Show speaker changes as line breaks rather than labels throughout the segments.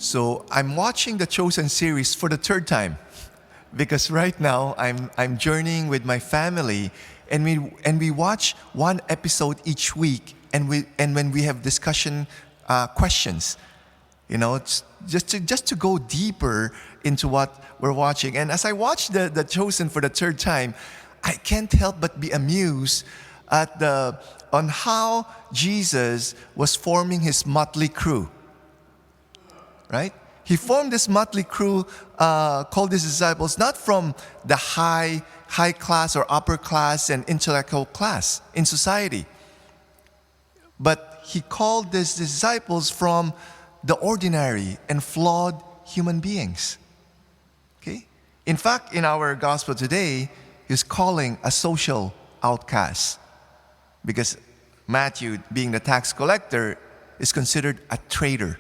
So I'm watching the Chosen series for the third time because right now I'm journeying with my family, and we watch one episode each week, and when we have discussion questions, it's just to go deeper into what we're watching. And as I watch the Chosen for the third time, I can't help but be amused on how Jesus was forming his motley crew. Right? He formed this motley crew called his disciples not from the high class or upper class and intellectual class in society, but he called these disciples from the ordinary and flawed human beings. Okay? In fact, in our gospel today, he's calling a social outcast, because Matthew, being the tax collector, is considered a traitor.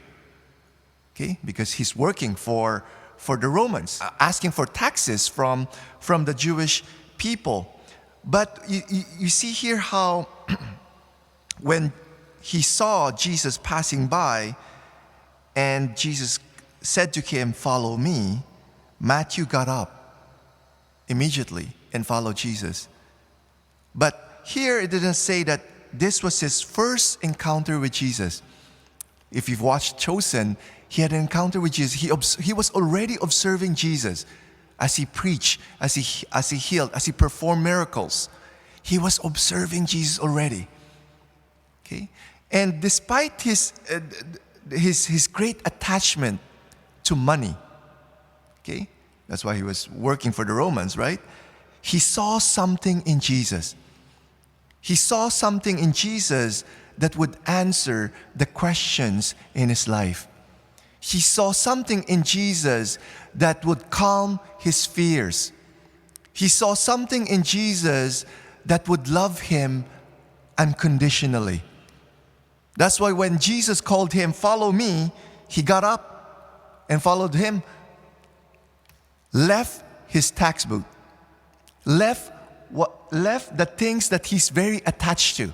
Okay? Because he's working for the Romans, asking for taxes from the Jewish people. But you see here how when he saw Jesus passing by and Jesus said to him, "Follow me," Matthew got up immediately and followed Jesus. But here it didn't say that this was his first encounter with Jesus. If you've watched Chosen, he had an encounter with Jesus. He was already observing Jesus as he preached, as he healed, as he performed miracles. He was observing Jesus already. Okay? And despite his great attachment to money, okay? That's why he was working for the Romans, right? He saw something in Jesus. He saw something in Jesus that would answer the questions in his life. He saw something in Jesus that would calm his fears. He saw something in Jesus that would love him unconditionally. That's why when Jesus called him, "Follow me," he got up and followed him, left his tax booth, left the things that he's very attached to,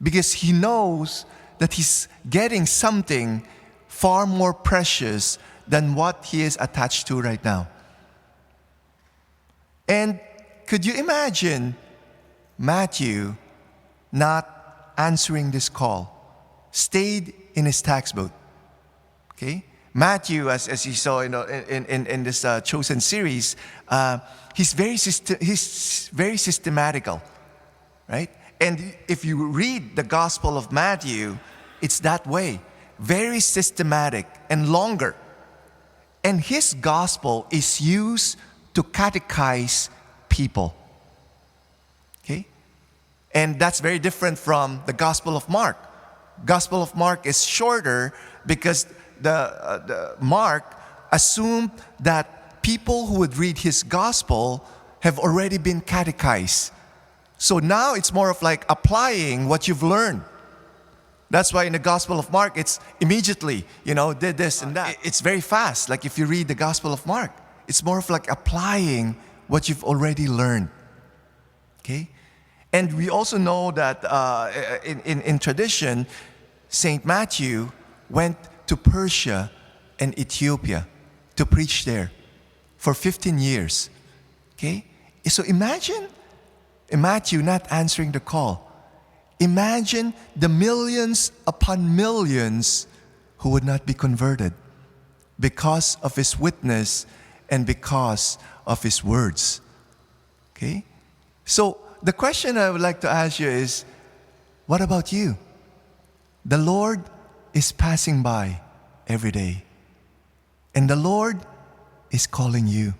because he knows that he's getting something far more precious than what he is attached to right now. And could you imagine Matthew not answering this call, stayed in his tax booth? Okay? Matthew, as you saw in this Chosen series, he's very systematical, right? And if you read the Gospel of Matthew, it's that way. Very systematic and longer. And his gospel is used to catechize people. Okay? And that's very different from the Gospel of Mark. Gospel of Mark is shorter because the Mark assumed that people who would read his gospel have already been catechized. So now it's more of like applying what you've learned. That's why in the Gospel of Mark, it's immediately, did this and that. It's very fast. Like if you read the Gospel of Mark, it's more of like applying what you've already learned. Okay? And we also know that in tradition, St. Matthew went to Persia and Ethiopia to preach there for 15 years. Okay? So imagine Matthew not answering the call. Imagine the millions upon millions who would not be converted because of his witness and because of his words. Okay? So the question I would like to ask you is, what about you? The Lord is passing by every day, and the Lord is calling you.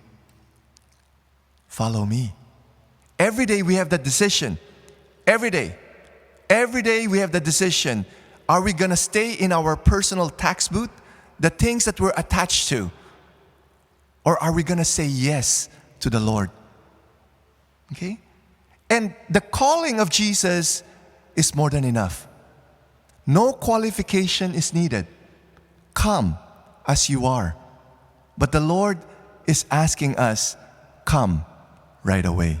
Follow me. Every day we have that decision. Every day. Every day we have the decision. Are we going to stay in our personal tax booth, the things that we're attached to? Or are we going to say yes to the Lord? Okay? And the calling of Jesus is more than enough. No qualification is needed. Come as you are. But the Lord is asking us, come right away.